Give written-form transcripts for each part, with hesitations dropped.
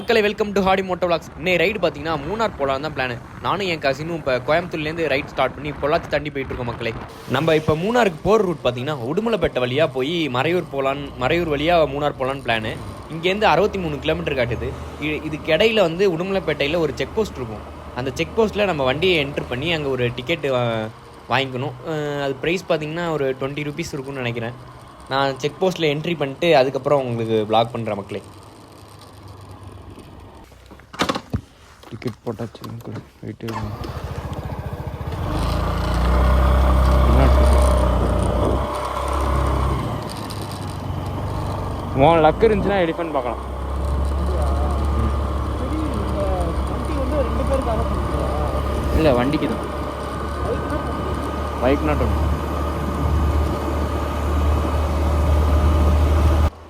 மக்களை welcome to Hadi moto vlogs. இன்னைக்கு ride பார்த்தீங்கன்னா மூணார் போகலான்னு தான் பிளான். நானும் என் கசினும் இப்போ கோயம்புத்தூர்லேருந்து ரைட் ஸ்டார்ட் பண்ணி பொள்ளாச்சி தாண்டி போயிட்டு இருக்கோம் மக்களே. நம்ம இப்போ மூணாருக்கு போகிற ரூட் பார்த்தீங்கன்னா உடுமலைப்பேட்டை வழியாக போய் மறையூர் வழியாக மூணார் போகலான்னு பிளானு. இங்கேருந்து 63 கிலோமீட்டர் காட்டுது. இதுக்கு இடையில வந்து உடுமலைப்பேட்டையில் ஒரு செக் போஸ்ட் இருக்கும். அந்த செக் போஸ்ட்டில் நம்ம வண்டியை என்ட்ரு பண்ணி அங்கே ஒரு டிக்கெட்டு வாங்கிக்கணும். அது ப்ரைஸ் பார்த்தீங்கன்னா ஒரு 20 ருபீஸ் இருக்குன்னு நினைக்கிறேன். நான் செக் போஸ்ட்டில் என்ட்ரி பண்ணிட்டு அதுக்கப்புறம் உங்களுக்கு வ்ளாக் பண்ணுறேன் மக்களே. டிக்கெட் போட்டாச்சு வெயிட்டு லக்கு இருந்துச்சுன்னா எலிஃபென்ட் பார்க்கலாம். இல்லை வண்டிக்கு தான், பைக் நாட் ஒன்று.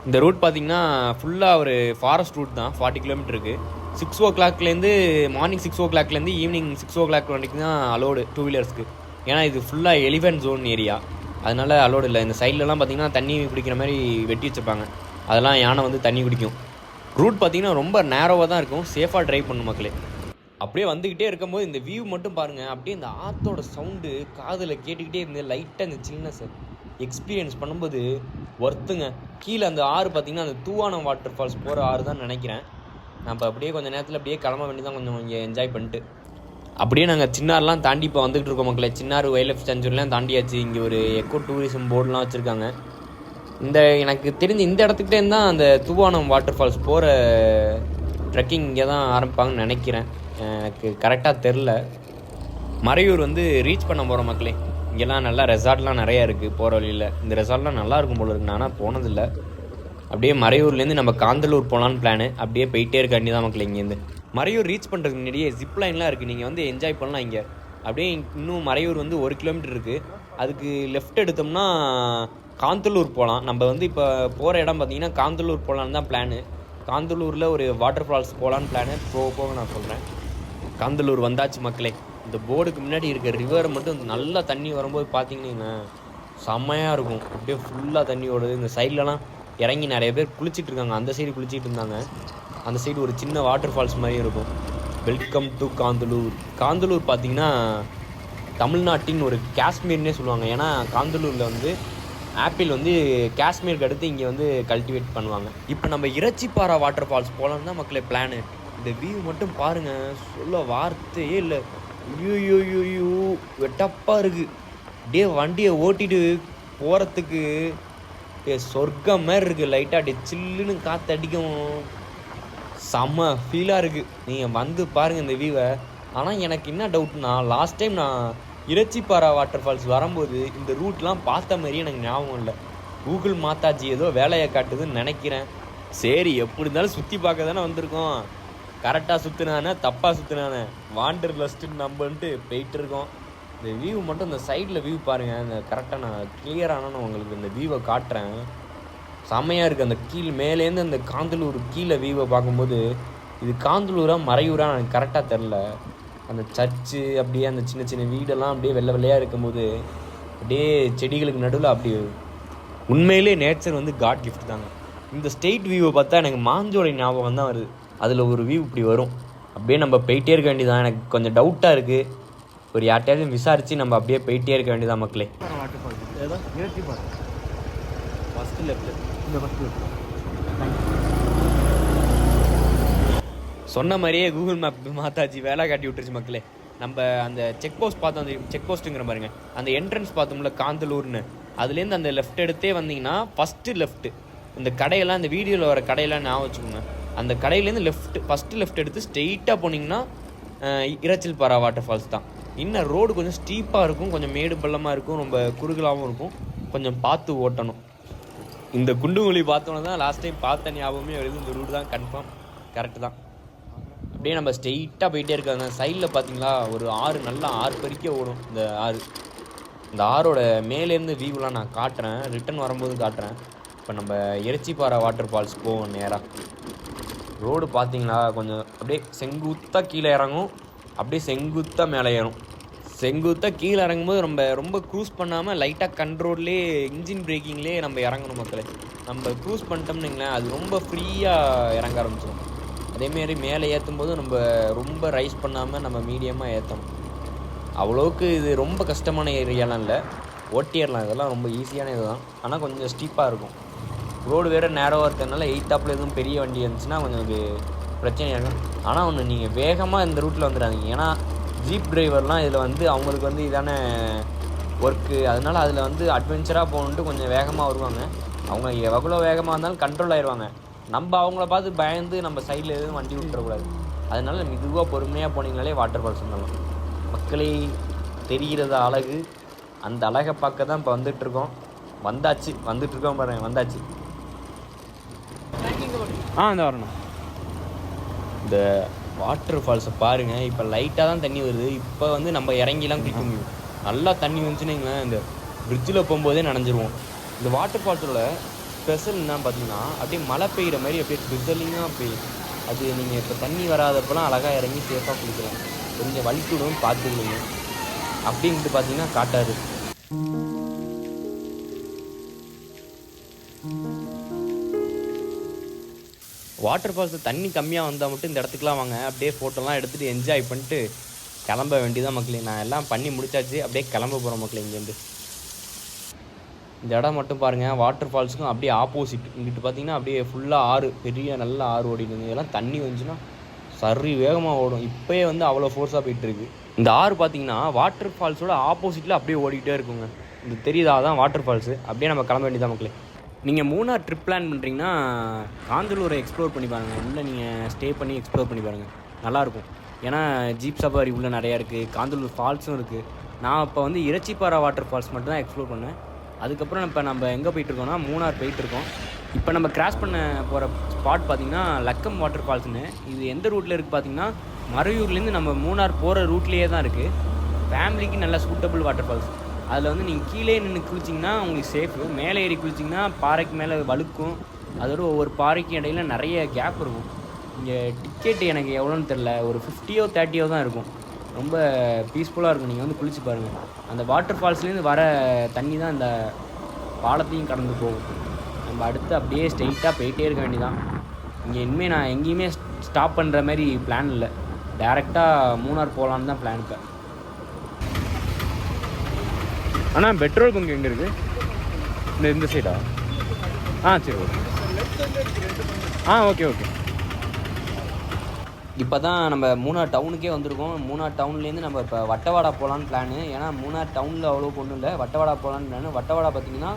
இந்த ரூட் பார்த்தீங்கன்னா ஃபுல்லாக ஒரு ஃபாரஸ்ட் ரூட் தான். 40 கிலோமீட்டருக்கு 6 o'clockலேருந்து மார்னிங் 6 o'clockலேருந்து ஈவினிங் 6 o'clock வரைக்கும் தான் அலோடு 2 வீலர்ஸ்க்கு. ஏன்னா இது ஃபுல்லாக எலிஃபென்ட் ஜோன் ஏரியா, அதனால் அலோடு இல்லை. இந்த சைட்லலாம் பார்த்தீங்கன்னா தண்ணி குடிக்கிற மாதிரி வெட்டி வச்சுருப்பாங்க, அதெல்லாம் யானை வந்து தண்ணி குடிக்கும். ரூட் பார்த்தீங்கன்னா ரொம்ப நேரோவாக தான் இருக்கும், சேஃபாக ட்ரைவ் பண்ணும் மக்களே. அப்படியே வந்துக்கிட்டே இருக்கும்போது இந்த வியூ மட்டும் பாருங்கள். அப்படியே இந்த ஆற்றோட சவுண்டு காதில் கேட்டுக்கிட்டே இருந்து லைட்டாக இந்த சில்னஸ் எக்ஸ்பீரியன்ஸ் பண்ணும்போது ஒர்த்துங்க. கீழே அந்த ஆறு பார்த்தீங்கன்னா அந்த தூவானம் வாட்டர் ஃபால்ஸ் போகிற ஆறு தான் நினைக்கிறேன். நம்ம அப்படியே கொஞ்சம் நேரத்தில் அப்படியே கிளம்ப வேண்டி தான், கொஞ்சம் இங்கே என்ஜாய் பண்ணிட்டு அப்படியே நாங்கள் சின்னார்லாம் தாண்டி இப்போ வந்துகிட்டு இருக்கோம் மக்களே. சின்னார் வைல்ட் லைஃப் சென்ச்சுரிலாம் தாண்டியாச்சு. இங்கே ஒரு எக்கோ டூரிசம் போர்டெலாம் வச்சுருக்காங்க. எனக்கு தெரிஞ்ச இந்த இடத்துக்கிட்டே தான் அந்த தூவானம் வாட்டர் ஃபால்ஸ் போகிற ட்ரெக்கிங் இங்கே தான் ஆரம்பிப்பாங்கன்னு நினைக்கிறேன். எனக்கு கரெக்டாக தெரில. மறையூர் வந்து ரீச் பண்ண போகிறோம் மக்களே. இங்கெல்லாம் நல்லா ரெசார்ட்லாம் நிறையா இருக்குது போகிற வழியில். இந்த ரெசார்ட்லாம் நல்லா இருக்கும் போல இருக்கு, ஆனால் போனதில்லை. அப்படியே மறையூர்லேருந்து நம்ம காந்தலூர் போகலான்னு பிளானு. அப்படியே போயிட்டே இருக்க வேண்டி தான் மக்கள். இங்கேருந்து மறையூர் ரீச் பண்ணுறதுக்கு முன்னாடியே ஜிப்லைன்லாம் இருக்குது, நீங்கள் வந்து என்ஜாய் பண்ணலாம் இங்கே. அப்படியே இன்னும் மறையூர் வந்து 1 கிலோமீட்டர் இருக்குது. அதுக்கு லெஃப்ட் எடுத்தோம்னா காந்தலூர் போகலாம். நம்ம வந்து இப்போ போகிற இடம் பார்த்தீங்கன்னா காந்தலூர் போகலான்னு தான் பிளானு. காந்தலூரில் ஒரு வாட்டர் ஃபால்ஸ் போகலான்னு பிளானு. போக நான் சொல்கிறேன். காந்தலூர் வந்தாச்சு மக்களே. இந்த போர்டுக்கு முன்னாடி இருக்க ரிவரை மட்டும் நல்லா தண்ணி வரும்போது பார்த்தீங்கன்னா செம்மையாக இருக்கும். அப்படியே ஃபுல்லாக தண்ணி ஓடுது. இந்த சைட்லலாம் இறங்கி நிறைய பேர் குளிச்சுட்டு இருக்காங்க. அந்த சைடு குளிச்சுட்டு இருந்தாங்க. அந்த சைடு ஒரு சின்ன வாட்டர் ஃபால்ஸ் மாதிரி இருக்கும். Welcome to Kanthalloor. காந்தலூர் பார்த்தீங்கன்னா தமிழ்நாட்டின் ஒரு காஷ்மீர்னே சொல்லுவாங்க. ஏன்னா காந்தலூரில் வந்து ஆப்பிள் வந்து காஷ்மீருக்கு அடுத்து இங்கே வந்து கல்டிவேட் பண்ணுவாங்க. இப்போ நம்ம இறைச்சிப்பாறை வாட்டர் ஃபால்ஸ் போகலான்னு தான் மக்களே பிளானு. இந்த வியூ மட்டும் பாருங்கள், சொல்ல வார்த்தையே இல்லை. ஐயோ வெட்டப்பாக இருக்குது. அப்படியே வண்டியை ஓட்டிட்டு போகிறதுக்கு சொர்க்கம் மாதிரி இருக்குது. லைட்டாக அப்படியே சில்லுன்னு காற்று அடிக்கும், செம்ம ஃபீலாக இருக்குது. நீங்கள் வந்து பாருங்கள் இந்த வியூவை. ஆனால் எனக்கு என்ன டவுட்னா, லாஸ்ட் டைம் நான் இறைச்சிப்பாறை வாட்டர் ஃபால்ஸ் வரும்போது இந்த ரூட்லாம் பார்த்த மாதிரி எனக்கு ஞாபகம் இல்லை. கூகுள் மாதாஜி ஏதோ வேலையை காட்டுதுன்னு நினைக்கிறேன். சரி, எப்படி இருந்தாலும் சுற்றி பார்க்க தானே வந்திருக்கோம். கரெக்டாக சுற்றினானே தப்பாக சுற்றினானே வாண்டர் லஸ்ட்டுன்னு நம்பிட்டு போயிட்டு இருக்கோம். இந்த வியூ மட்டும் இந்த சைடில் வியூ பாருங்கள். இந்த கரெக்டாக நான் கிளியரான உங்களுக்கு இந்த வியூவை காட்டுறேன். செம்மையாக இருக்குது. அந்த மேலேருந்து அந்த காந்தலூர் கீழே வியூவை பார்க்கும்போது இது காந்தலூரா மறையூரா எனக்கு கரெக்டாக தெரில. அந்த சர்ச்சு அப்படியே அந்த சின்ன சின்ன வீடெல்லாம் அப்படியே வெள்ளை வெள்ளையாக இருக்கும்போது அப்படியே செடிகளுக்கு நடுவில் அப்படியே உண்மையிலே நேச்சர் வந்து காட் கிஃப்ட் தாங்க. இந்த ஸ்டேட் வியூவை பார்த்தா எனக்கு மாஞ்சோலை ஞாபகம் தான் வருது. அதில் ஒரு வியூ இப்படி வரும். அப்படியே நம்ம போயிட்டே இருக்க வேண்டியதான். எனக்கு கொஞ்சம் டவுட்டாக இருக்குது. ஒரு யார்ட்டையாவது விசாரித்து நம்ம அப்படியே போயிட்டே இருக்க வேண்டியதான் மக்களே. சொன்ன மாதிரியே கூகுள் மேப் மாதாஜி வேலை காட்டி விட்டுருச்சு மக்களே. நம்ம அந்த செக் போஸ்ட் பார்த்தோம். அந்த செக் போஸ்ட்டுங்கிற பாருங்க, அந்த என்ட்ரன்ஸ் பார்த்தோம்ல காந்தலூர்னு, அதுலேருந்து அந்த லெஃப்ட் எடுத்தே வந்தீங்கன்னா ஃபஸ்ட்டு லெஃப்ட்டு இந்த கடையெல்லாம், இந்த வீடியோவில் வர கடையெல்லாம் ஞாபகம் வச்சுக்கோங்க. அந்த கடையிலேருந்து ஃபஸ்ட்டு லெஃப்ட் எடுத்து ஸ்ட்ரெயிட்டாக போனீங்கன்னா இறைச்சிப்பாறை வாட்டர் ஃபால்ஸ் தான். இன்னும் ரோடு கொஞ்சம் ஸ்டீப்பாக இருக்கும், கொஞ்சம் மேடு பள்ளமாக இருக்கும், ரொம்ப குறுகலாகவும் இருக்கும். கொஞ்சம் பார்த்து ஓட்டணும். இந்த குண்டுமொழி பார்த்தோன்னு தான் லாஸ்ட் டைம் பார்த்த ஞாபகமே வருது. இந்த ரூட் தான் கன்ஃபார்ம் கரெக்டு தான். அப்படியே நம்ம ஸ்ட்ரெயிட்டாக போயிட்டே இருக்காங்க. சைடில் பார்த்தீங்களா ஒரு ஆறு, நல்லா ஆறு பெருக்கே ஓடும் இந்த ஆறு. இந்த ஆறோட மேலேருந்து வியூலாம் நான் காட்டுறேன், ரிட்டன் வரும்போது காட்டுறேன். இப்போ நம்ம இறைச்சிப்பாறை வாட்டர் ஃபால்ஸ் போவோம். நேராக ரோடு பார்த்தீங்களா கொஞ்சம் அப்படியே செங்குத்தாக கீழே இறங்கும், அப்படியே செங்குத்தாக மேலே ஏறும். செங்குத்தாக கீழே இறங்கும்போது ரொம்ப க்ரூஸ் பண்ணாமல் லைட்டாக கண்ட்ரோல்லே இன்ஜின் பிரேக்கிங்லேயே நம்ம இறங்கணும் மக்களே. நம்ம க்ரூஸ் பண்ணிட்டோம்னுங்களேன், அது ரொம்ப ஃப்ரீயாக இறங்க ஆரம்பிச்சிடும். அதேமாரி மேலே ஏற்றும் போது நம்ம ரொம்ப ரைஸ் பண்ணாமல் நம்ம மீடியமாக ஏற்றணும். அவ்வளோவுக்கு இது ரொம்ப கஷ்டமான ஏரியாலாம் இல்லை, ஓட்டிடலாம். இதெல்லாம் ரொம்ப ஈஸியான இது தான். ஆனால் கொஞ்சம் ஸ்டீப்பாக இருக்கும். ரோடு வேறு நேரோவாக இருக்கிறதுனால எயித்தாப்பில் எதுவும் பெரிய வண்டி இருந்துச்சுன்னா கொஞ்சம் பிரச்சனையாக இருக்கும். ஆனால் ஒன்று, நீங்கள் வேகமாக இந்த ரூட்டில் வந்துடாதீங்க. ஏன்னா ஜீப் டிரைவர்லாம் இதில் வந்து அவங்களுக்கு வந்து இதான ஒர்க்கு, அதனால் அதில் வந்து அட்வென்ச்சராக போகணுன்ட்டு கொஞ்சம் வேகமாக வருவாங்க. அவங்க எவ்வளோ வேகமாக இருந்தாலும் கண்ட்ரோல் ஆயிடுவாங்க. நம்ம அவங்கள பார்த்து பயந்து நம்ம சைடில் எதுவும் வண்டி விட்டுறக்கூடாது. அதனால் மெதுவாக பொறுமையாக போனீங்கனாலே வாட்டர் ஃபால்ஸ் வந்துடலாம். மக்களே, தெரிகிறது அழகு, அந்த அழகை பார்க்க தான் இப்போ வந்துட்டுருக்கோம். வந்துட்டுருக்கோம் பாருங்கள், வந்தாச்சு. இந்த வரணும். இந்த வாட்டர் ஃபால்ஸை பாருங்கள். இப்போ லைட்டாக தான் தண்ணி வருது. இப்போ வந்து நம்ம இறங்கிலாம் குளிக்க முடியும். நல்லா தண்ணி வந்துச்சுன்னு இந்த பிரிட்ஜில் போகும்போதே நனைஞ்சிருவோம். இந்த வாட்டர் ஃபால்ஸோட ஸ்பெஷல் என்னன்னு பார்த்தீங்கன்னா, அப்படியே மழை பெய்கிற மாதிரி அப்படியே ட்ரிசலிங்காக பெய்யும். அது நீங்கள் இப்போ தண்ணி வராதப்பெல்லாம் அழகாக இறங்கி சேஃபாக குளிக்கலாம். கொஞ்சம் வலிக்கிடும், பார்த்துக்கலைங்க. அப்படின்ட்டு பார்த்தீங்கன்னா காட்டாது. வாட்டர் ஃபால்ஸில் தண்ணி கம்மியாக வந்தால் மட்டும் இந்த இடத்துக்குலாம் வாங்க. அப்படியே ஃபோட்டோலாம் எடுத்துகிட்டு என்ஜாய் பண்ணிட்டு கிளம்ப வேண்டியதான் மக்களே. நான் எல்லாம் பண்ணி முடிச்சாச்சு, அப்படியே கிளம்ப போகிறோம் மக்களே. இங்கேருந்து இந்த இடம் மட்டும் பாருங்கள். வாட்டர் ஃபால்ஸுக்கும் அப்படியே ஆப்போசிட். இங்கிட்டு பார்த்தீங்கன்னா அப்படியே ஃபுல்லாக ஆறு, பெரிய நல்ல ஆறு ஓடிட்டு. இதெல்லாம் தண்ணி வந்துச்சுன்னா சரி வேகமாக ஓடும். இப்போயே வந்து அவ்வளோ ஃபோர்ஸாக போயிட்டுருக்கு. இந்த ஆறு பார்த்தீங்கன்னா வாட்டர் ஃபால்ஸோட ஆப்போசிட்டில் அப்படியே ஓடிக்கிட்டே இருக்குங்க. இது தெரியுதா? தான் வாட்டர் ஃபால்ஸு. அப்படியே நம்ம கிளம்ப வேண்டியதான் மக்களே. நீங்கள் மூணார் ட்ரிப் பிளான் பண்ணுறீங்கன்னா காந்தலூரை எக்ஸ்ப்ளோர் பண்ணி பாருங்கள். உள்ளே நீங்கள் ஸ்டே பண்ணி எக்ஸ்ப்ளோர் பண்ணி பாருங்கள், நல்லாயிருக்கும். ஏன்னா ஜீப் சஃபாரி உள்ளே நிறையா இருக்குது, காந்தலூர் ஃபால்ஸும் இருக்குது. நான் இப்போ வந்து இறைச்சிப்பாறை வாட்டர் ஃபால்ஸ் மட்டும் தான் எக்ஸ்ப்ளோர் பண்ணேன். அதுக்கப்புறம் இப்போ நம்ம எங்கே போயிட்டுருக்கோம்னா மூணார் போயிட்டுருக்கோம். இப்போ நம்ம கிராஸ் பண்ண போகிற ஸ்பாட் பார்த்திங்கன்னா லக்கம் வாட்டர் ஃபால்ஸ்னு. இது எந்த ரூட்டில் இருக்குது பார்த்திங்கன்னா, மறையூர்லேருந்து நம்ம மூணார் போகிற ரூட்லேயே தான் இருக்குது. ஃபேமிலிக்கு நல்ல சூட்டபிள் வாட்டர் ஃபால்ஸ். அதில் வந்து நீங்கள் கீழே நின்று குளிச்சிங்கன்னா உங்களுக்கு சேஃபு. மேலே ஏறி குளிச்சிங்கன்னா பாறைக்கு மேலே வழுக்கும். அதோட ஒவ்வொரு பாறைக்கும் இடையில நிறைய கேப் இருக்கும். இங்கே டிக்கெட்டு எனக்கு எவ்வளோன்னு தெரில, ஒரு 50 30 தான் இருக்கும். ரொம்ப பீஸ்ஃபுல்லாக இருக்கும். நீங்கள் வந்து குளிச்சு பாருங்கள். அந்த வாட்டர் ஃபால்ஸ்லேருந்து வர தண்ணி தான் இந்த பாலத்தையும் கடந்து போகும். நம்ம அடுத்து அப்படியே ஸ்ட்ரெயிட்டாக போயிட்டே இருக்க வேண்டியதான். இங்கே இனிமேல் நான் எங்கேயுமே ஸ்டாப் பண்ணுற மாதிரி பிளான் இல்லை. டேரெக்டாக மூணார் போகலான்னு தான் பிளான். இப்போ ஆனால் பெட்ரோல் பங்க் எங்கே இருக்குது? இந்த சைடா? சரி, ஓகே. Okay okay. இப்போ தான் நம்ம மூணார் டவுனுக்கே வந்திருக்கோம். மூணார் டவுன்லேருந்து நம்ம இப்போ வட்டவாடா போகலான்னு பிளானு. ஏன்னா மூணார் டவுனில் அவ்வளோக்கு ஒன்றும் இல்லை, வட்டவாடா போகலான்னு பிளானு. வட்டவாடா பார்த்திங்கன்னா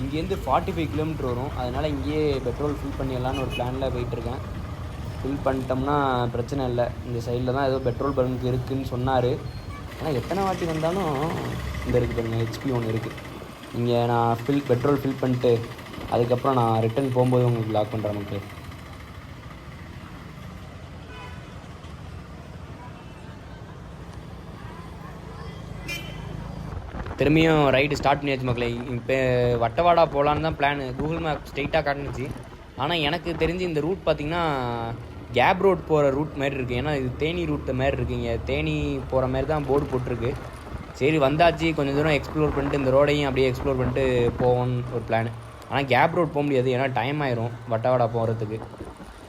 இங்கேருந்து 45 கிலோமீட்டர் வரும். அதனால் இங்கேயே பெட்ரோல் ஃபில் பண்ணிடலான்னு ஒரு பிளானில் போயிட்டுருக்கேன். ஃபில் பண்ணிட்டோம்னா பிரச்சனை இல்லை. இந்த சைடில் தான் ஏதோ பெட்ரோல் பங்க் இருக்குதுன்னு சொன்னார். ஆனால் எத்தனை வாட்டி வந்தாலும் இந்த இருக்குது பாருங்கள், ஹெச்பி ஒன்று இருக்குது. இங்கே நான் பெட்ரோல் ஃபில் பண்ணிட்டு அதுக்கப்புறம் நான் ரிட்டர்ன் போகும்போது உங்களுக்கு லாக் பண்ணுறேன் மக்களே. திரும்பியும் ரைடு ஸ்டார்ட் பண்ணியாச்சு மக்களே. இப்போ வட்டவாடா போகலான்னு தான் பிளானு. கூகுள் மேப் ஸ்ட்ரெயிட்டாக காட்டுனுச்சு. ஆனால் எனக்கு தெரிஞ்சு இந்த ரூட் பார்த்திங்கன்னா கேப் ரோட் போகிற ரூட் மாதிரி இருக்குது. ஏன்னா இது தேனி ரூட் மாதிரி இருக்குது. இங்கே தேனி போகிற மாதிரி தான் போர்டு போட்டிருக்கு. சரி வந்தாச்சு, கொஞ்சம் தூரம் எக்ஸ்ப்ளோர் பண்ணிட்டு இந்த ரோடையும் அப்படியே எக்ஸ்ப்ளோர் பண்ணிட்டு போவோன்னு ஒரு பிளான். ஆனால் கேப் ரோட் போக முடியாது, ஏன்னா டைம் ஆயிரும் வட்டவாடா போகிறதுக்கு.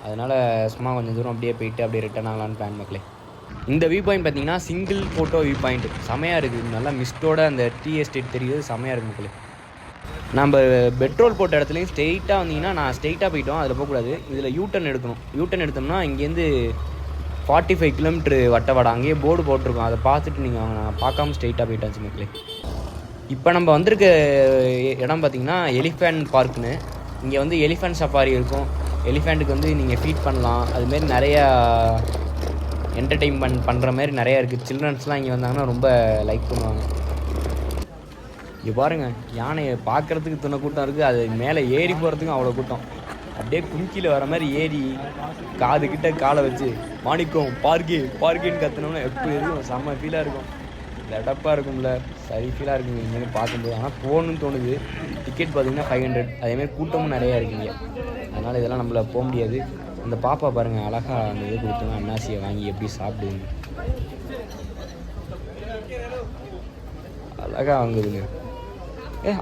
அதனால் சும்மா கொஞ்சம் தூரம் அப்படியே போயிட்டு அப்படியே ரிட்டர்ன் ஆகலான்னு பிளான் மக்களே. இந்த வியூ பாயிண்ட் பார்த்தீங்கன்னா சிங்கிள் ஃபோட்டோ வியூ பாயிண்ட் செமையாக இருக்குது. நல்லா மிஸ்டோட அந்த டீ எஸ்டேட் தெரியுது, செமையாக இருக்குது மக்களே. நம்ம பெட்ரோல் போட்ட இடத்துலையும் ஸ்ட்ரெயிட்டாக வந்தீங்கன்னா, நான் ஸ்ட்ரெயிட்டாக போயிட்டோம், அதில் போகக்கூடாது. இதில் யூட்டன் எடுக்கணும். யூட்டன் எடுத்தோம்னா இங்கேருந்து 45 கிலோமீட்ரு வட்டவாடா, அங்கேயே போர்டு போட்டிருக்கோம். அதை பார்த்துட்டு நீங்கள் நான் பார்க்காம ஸ்ட்ரெயிட்டாக போயிட்டாச்சு மக்களே. இப்போ நம்ம வந்திருக்க இடம் பார்த்திங்கன்னா எலிஃபேண்ட் பார்க்குன்னு. இங்கே வந்து எலிஃபேண்ட் சஃபாரி இருக்கும். எலிஃபேண்ட்டுக்கு வந்து நீங்கள் ஃபீட் பண்ணலாம். அதுமாரி நிறையா என்டர்டெயின்மெண்ட் பண்ணுற மாதிரி நிறையா இருக்குது. சில்ட்ரன்ஸ்லாம் இங்கே வந்தாங்கன்னா ரொம்ப லைக் பண்ணுவாங்க. இங்கே பாருங்கள், யானையை பார்க்குறதுக்கு துணை கூட்டம் இருக்குது. அது மேலே ஏறி போகிறதுக்கும் அவ்வளோ கூட்டம். அப்படியே கும்கியில் வர மாதிரி ஏறி காதுகிட்ட காலை வச்சு மாணிக்கம் பார்க்கேன்னு கற்றுனோம்னா எப்படி இருக்கும், செம்ம ஃபீலாக இருக்கும். லடப்பாக இருக்கும்ல, சரி ஃபீலாக இருக்குங்க இங்கேருந்து பார்க்கும்போது. ஆனால் போகணுன்னு தோணுது. டிக்கெட் பார்த்திங்கன்னா 500. அதேமாதிரி கூட்டமும் நிறையா இருக்குங்க. அதனால் இதெல்லாம் நம்மள போக முடியாது. அந்த பாப்பா பாருங்கள், அழகாக அந்த இது கொடுத்தோன்னா அன்னாசியை வாங்கி எப்படி சாப்பிடுங்க, அழகாக வாங்குதுங்க.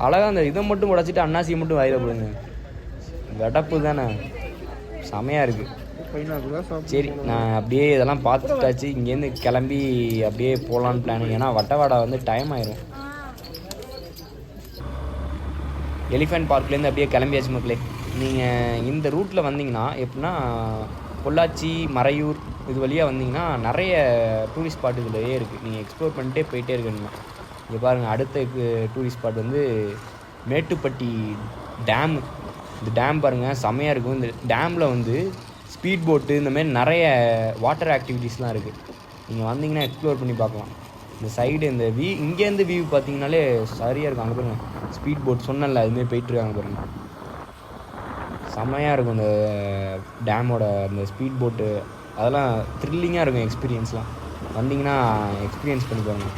அழகாக அந்த இதை மட்டும் உடச்சிட்டு அன்னாசியை மட்டும் வாயில போடுங்க. வெடப்பு தானே, செமையாக இருக்குது. சரி நான் அப்படியே இதெல்லாம் பார்த்துட்டாச்சு. இங்கேருந்து கிளம்பி அப்படியே போகலான்னு பிளான். ஏன்னா வட்டவாடா வந்து டைம் ஆயிரும். எலிஃபென்ட் பார்க்லேருந்து அப்படியே கிளம்பியாச்சு மக்களே. நீங்கள் இந்த ரூட்டில் வந்தீங்கன்னா எப்படின்னா பொள்ளாச்சி மறையூர் இது வழியாக வந்தீங்கன்னா நிறைய டூரிஸ்ட் ஸ்பாட் இதுலேயே இருக்குது. நீங்கள் எக்ஸ்ப்ளோர் பண்ணிட்டே போயிட்டே இருக்கணுமா. இங்கே பாருங்கள், அடுத்த டூரிஸ்ட் ஸ்பாட் வந்து மேட்டுப்பட்டி டேமு. இந்த டேம் பாருங்கள் செம்மையாக இருக்கும். இந்த டேமில் வந்து ஸ்பீட் போட்டு இந்தமாரி நிறைய வாட்டர் ஆக்டிவிட்டீஸ்லாம் இருக்குது. நீங்கள் வந்தீங்கன்னா எக்ஸ்ப்ளோர் பண்ணி பார்க்கலாம். இந்த சைடு இந்த இங்கேருந்து வியூ பார்த்தீங்கன்னாலே சரியாக இருக்கும். அங்கே பாருங்கள் ஸ்பீட் போட் சொன்னல அதுமாரி போயிட்டுருக்காங்க பாருங்கள். செம்மையாக இருக்கும் இந்த டேமோட அந்த ஸ்பீட் போட்டு. அதெல்லாம் த்ரில்லிங்காக இருக்கும் எக்ஸ்பீரியன்ஸ்லாம். வந்தீங்கன்னா எக்ஸ்பீரியன்ஸ் பண்ணி பாருங்கள்.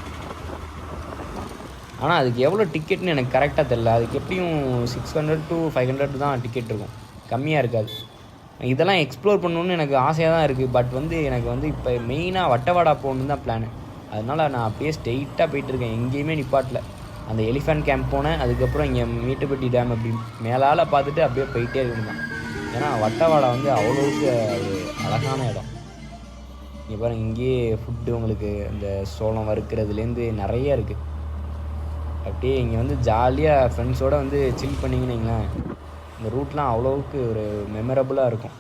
ஆனால் அதுக்கு எவ்வளோ டிக்கெட்னு எனக்கு கரெக்டாக தெரில. அதுக்கு எப்படியும் 600 to 500 தான் டிக்கெட் இருக்கும், கம்மியாக இருக்காது. இதெல்லாம் எக்ஸ்ப்ளோர் பண்ணணுன்னு எனக்கு ஆசையாக தான் இருக்குது. பட் வந்து எனக்கு வந்து இப்போ மெயினாக வட்டவாடா போகணுன்னு தான் பிளானு. அதனால் நான் அப்படியே ஸ்ட்ரெயிட்டாக போயிட்டுருக்கேன், எங்கேயுமே நிப்பாட்டில். அந்த எலிஃபென்ட் கேம்ப் போனேன், அதுக்கப்புறம் இங்கே மேட்டுப்பட்டி டேம் அப்படி மேலால் பார்த்துட்டு அப்படியே போயிட்டே இருக்கணும் தான். ஏன்னா வட்டவாடா வந்து அவ்வளோவுக்கு ஒரு அழகான இடம். இங்கே பாருங்கள், இங்கேயே ஃபுட்டு உங்களுக்கு இந்த சோளம் வறுக்கிறதுலேருந்து நிறைய இருக்குது. அப்படியே இங்கே வந்து ஜாலியாக ஃப்ரெண்ட்ஸோடு வந்து சில் பண்ணிங்கன்னு வைங்களேன், இந்த ரூட்லாம் அவ்வளோவுக்கு ஒரு மெமரபுளாக இருக்கும்.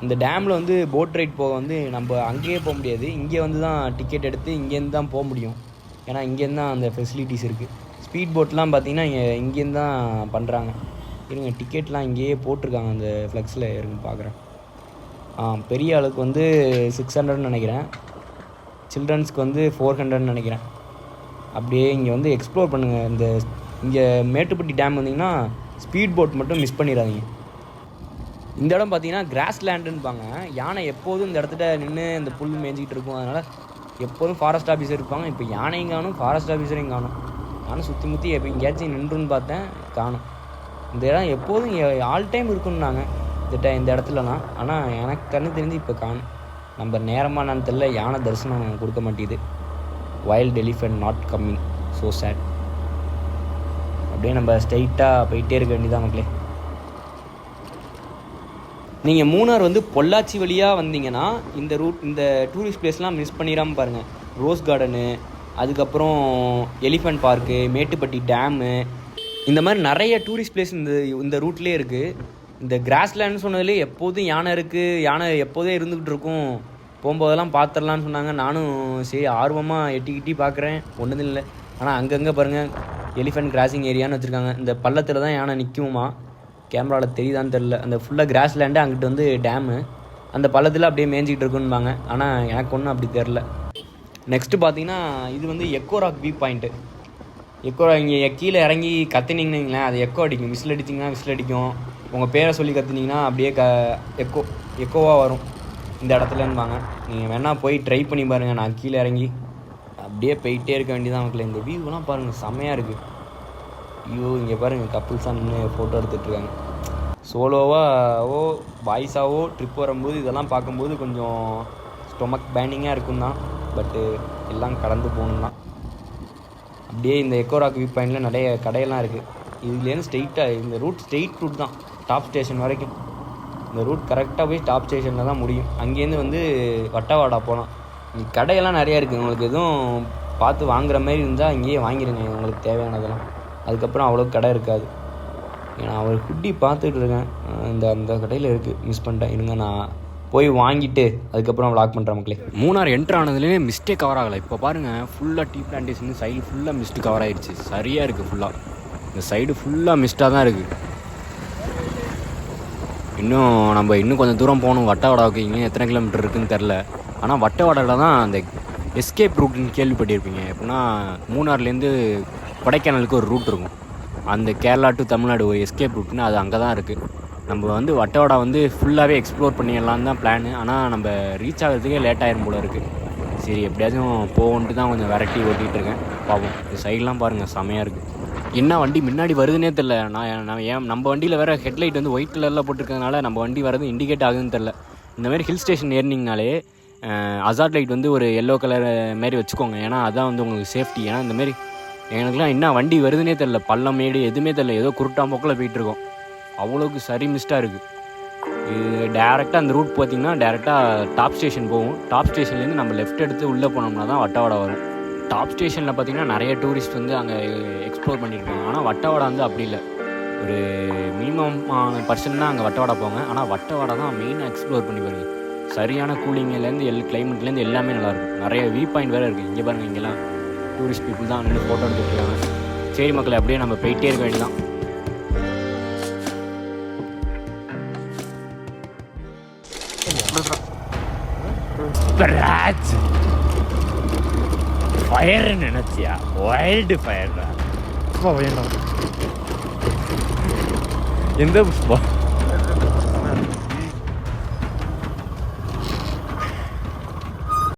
இந்த டேமில் வந்து போட் ரைட் போக வந்து நம்ம அங்கேயே போக முடியாது, இங்கே வந்து தான் டிக்கெட் எடுத்து இங்கேருந்து தான் போக முடியும். ஏன்னா இங்கேருந்து தான் அந்த ஃபெசிலிட்டிஸ் இருக்குது. ஸ்பீட் போட்லாம் பார்த்திங்கன்னா இங்கேருந்து தான் பண்ணுறாங்க. இருங்க, டிக்கெட்லாம் இங்கேயே போட்டிருக்காங்க அந்த ஃப்ளெக்ஸில் இருங்க பார்க்குறேன். பெரிய ஆளுக்கு வந்து 600 நினைக்கிறேன், சில்ட்ரன்ஸ்க்கு வந்து 400 நினைக்கிறேன். அப்படியே இங்கே வந்து எக்ஸ்ப்ளோர் பண்ணுங்கள். இந்த இங்கே மேட்டுப்பட்டி டேம் வந்தீங்கன்னா ஸ்பீட் போட் மட்டும் மிஸ் பண்ணிடாதீங்க. இந்த இடம் பார்த்தீங்கன்னா கிராஸ் லேண்டுன்னுப்பாங்க. யானை எப்போதும் இந்த இடத்துல நின்று இந்த புல் மேய்ஞ்சிக்கிட்டு இருக்கும். அதனால் எப்போதும் ஃபாரஸ்ட் ஆஃபீஸர் இருப்பாங்க. இப்போ யானையும் காணும், ஃபாரஸ்ட் ஆஃபீஸரையும் காணும். நானும் சுற்றி முற்றி எப்போ எங்கேயாச்சும் நின்றுன்னு பார்த்தேன், காணும். இந்த இடம் எப்போதும் ஆல் டைம் இருக்குன்னாங்க இந்த இடத்துலலாம். ஆனால் எனக்கு கண்ணு தெரிஞ்சு இப்போ காணும். நம்ம நேரமாக நான் தெரியல, யானை தரிசனம் கொடுக்க மாட்டேது. Wild elephant not coming, so sad. அப்படியே நம்ம ஸ்ட்ரைட்டாக போயிட்டே இருக்க வேண்டியதான் மக்களே. நீங்கள் மூணார் வந்து பொள்ளாச்சி வழியாக வந்தீங்கன்னா இந்த ரூட் இந்த டூரிஸ்ட் பிளேஸ்லாம் மிஸ் பண்ணிடாமல் பாருங்கள். ரோஸ் கார்டனு, அதுக்கப்புறம் எலிஃபென்ட் பார்க்கு, மேட்டுப்பட்டி டேமு, இந்த மாதிரி நிறைய டூரிஸ்ட் பிளேஸ் இந்த ரூட்லேயே இருக்குது. இந்த கிராஸ்லேண்ட்னு சொன்னதுலேயே எப்போதும் யானை இருக்குது, யானை எப்போதே இருந்துக்கிட்டு இருக்கும். போகும்போதெல்லாம் பார்த்துடலான்னு சொன்னாங்க. நானும் சரி ஆர்வமாக எட்டி பார்க்குறேன், ஒன்றும் இல்லை. ஆனால் அங்கங்கே பாருங்கள் எலிஃபென்ட் கிராசிங் ஏரியான்னு வச்சுருக்காங்க. இந்த பள்ளத்தில் தான் யானை நிற்குமா, கேமராவில் தெரியுதான்னு தெரில. அந்த ஃபுல்லாக கிராஸ்லேண்டு, அங்கிட்டு வந்து டேமு, அந்த பள்ளத்தில் அப்படியே மேய்ஞ்சிக்கிட்டு இருக்குன்னுபாங்க. ஆனால் எனக்கு ஒன்றும் அப்படி தெரில. நெக்ஸ்ட்டு பார்த்தீங்கன்னா இது வந்து echo rock view point. Echo இங்கே கீழே இறங்கி கற்றுனீங்கன்னு அது எக்கோ அடிக்கும். விசில் அடிச்சிங்கன்னா விசில் அடிக்கும். உங்கள் பேரை சொல்லி கற்றுனீங்கன்னா அப்படியே எக்கோவாக வரும் இந்த இடத்துலன்பாங்க. நீங்கள் வேணால் போய் ட்ரை பண்ணி பாருங்கள். நான் கீழே இறங்கி அப்படியே போயிட்டே இருக்க வேண்டியதான் மக்களே. இந்த வியூவெலாம் பாருங்கள், செம்மையாக இருக்குது. ஐயோ, இங்கே பாருங்கள் கப்புள்ஸாக நின்று ஃபோட்டோ எடுத்துகிட்ருக்காங்க. சோலோவாவோ பாய்ஸாவோ ட்ரிப் வரும்போது இதெல்லாம் பார்க்கும்போது கொஞ்சம் ஸ்டொமக் பேனிங்காக இருக்கும் தான். பட்டு எல்லாம் கடந்து போகணும் தான். அப்படியே இந்த எக்கோ ராக் வியூ பாயிண்டில் நிறைய கடையெல்லாம் இருக்குது. இதுலேருந்து ஸ்ட்ரெயிட்டாக இந்த ரூட் ஸ்ட்ரெயிட் ரூட் தான் டாப் ஸ்டேஷன் வரைக்கும். இந்த ரூட் கரெக்டாக போய் டாப் ஸ்டேஷனில் தான் முடியும். அங்கேருந்து வந்து வட்டவாடா போகலாம். இங்கே கடையெல்லாம் நிறையா இருக்குது. உங்களுக்கு எதுவும் பார்த்து வாங்குற மாதிரி இருந்தால் இங்கேயே வாங்கிடுங்க உங்களுக்கு தேவையானதெல்லாம். அதுக்கப்புறம் அவ்வளோ கடை இருக்காது. ஏன்னா அவர் ஹுட்டி பார்த்துட்டு இருக்கேன், அந்த கடையில் இருக்குது, மிஸ் பண்ணிட்டேன். இருங்க நான் போய் வாங்கிட்டு அதுக்கப்புறம் விளாக் பண்ணுற மக்களே. மூணார் என்ட்ரு ஆனதுலேயே மிஸ்டே கவர் ஆகலை. இப்போ பாருங்கள் ஃபுல்லாக டீ பிளான்டேஷன் சைடு ஃபுல்லாக மிஸ்ட்டு கவர் ஆகிடுச்சு. சரியாக இருக்குது. ஃபுல்லாக இந்த சைடு ஃபுல்லாக மிஸ்ட்டாக தான் இருக்குது. இன்னும் கொஞ்சம் தூரம் போகணும் வட்டவாடாவுக்கு. இங்கே எத்தனை கிலோமீட்டர் இருக்குதுன்னு தெரில. ஆனால் வட்டவாடாவில் தான் அந்த எஸ்கேப் ரூட்டுன்னு கேள்விப்பட்டிருப்பீங்க. எப்படின்னா மூணார்லேருந்து கொடைக்கானலுக்கு ஒரு ரூட் இருக்கும். அந்த கேரளா டு தமிழ்நாடு ஒரு எஸ்கேப் ரூட்னு அது அங்கே தான் இருக்குது. நம்ம வந்து வட்டவாடா வந்து ஃபுல்லாகவே எக்ஸ்ப்ளோர் பண்ணிடலான்னு தான் பிளானு. ஆனால் நம்ம ரீச் ஆகிறதுக்கே லேட் ஆயிரும் போல இருக்குது. சரி எப்படியாச்சும் போகன்ட்டு தான் கொஞ்சம் வெரைட்டி ஓட்டிகிட்டு இருக்கேன். பார்ப்போம். இந்த சைட்லாம் பாருங்கள் செமையாக இருக்குது. என்ன வண்டி முன்னாடி வருதுன்னே தெரில. நம்ம வண்டியில் வேறு ஹெட்லைட் வந்து ஒயிட் கலரில் போட்டிருக்கிறதுனால நம்ம வண்டி வரது இண்டிகேட் ஆகுதுன்னு தெரில. இந்தமாதிரி ஹில் ஸ்டேஷன் ஏறினீங்கனாலே அசார்ட் லைட் வந்து ஒரு எல்லோ கலர் மாரி வச்சுக்கோங்க. ஏன்னா அதான் வந்து உங்களுக்கு சேஃப்டி. ஏன்னா இந்தமாரி எனக்குலாம் என்ன வண்டி வருதுன்னே தெரில, பள்ளம் மேடு எதுவுமே தெரில, ஏதோ குருட்டாம்போக்கில் போயிட்டுருக்கோம். அவ்வளோக்கு சரி மிஸ்டாக இருக்குது. இது டேரெக்டாக அந்த ரூட் பார்த்திங்கன்னா டேரெக்டாக டாப் ஸ்டேஷன் போகும். டாப் ஸ்டேஷன்லேருந்து நம்ம லெஃப்ட் எடுத்து உள்ளே போனோம்னா தான் வட்டவாடா வரும். டாப் ஸ்டேஷனில் பார்த்திங்கன்னா நிறைய டூரிஸ்ட் வந்து அங்கே எக்ஸ்ப்ளோர் பண்ணியிருப்பாங்க. ஆனால் வட்டவாடா வந்து அப்படி இல்லை. ஒரு மினிமம் பர்சன் தான் அங்கே வட்டவாடா போங்க. ஆனால் வட்டவாடா தான் மெயினாக எக்ஸ்ப்ளோர் பண்ணி பாருங்க. சரியான கூலிங்லேருந்து கிளைமேட்லேருந்து எல்லாமே நல்லாயிருக்கும். நிறைய வியூ பாயிண்ட் வேறு இருக்குது. இங்கே பாருங்கள், இங்கெல்லாம் டூரிஸ்ட் பீப்புள் தான் நின்று ஃபோட்டோ எடுத்துகிட்டு இருக்காங்க. சரி மக்களை, அப்படியே நம்ம போயிட்டே இருக்க வேண்டியதான். ஃபயர் நினைச்சியா? Wild fire. எந்த புஷ்பா?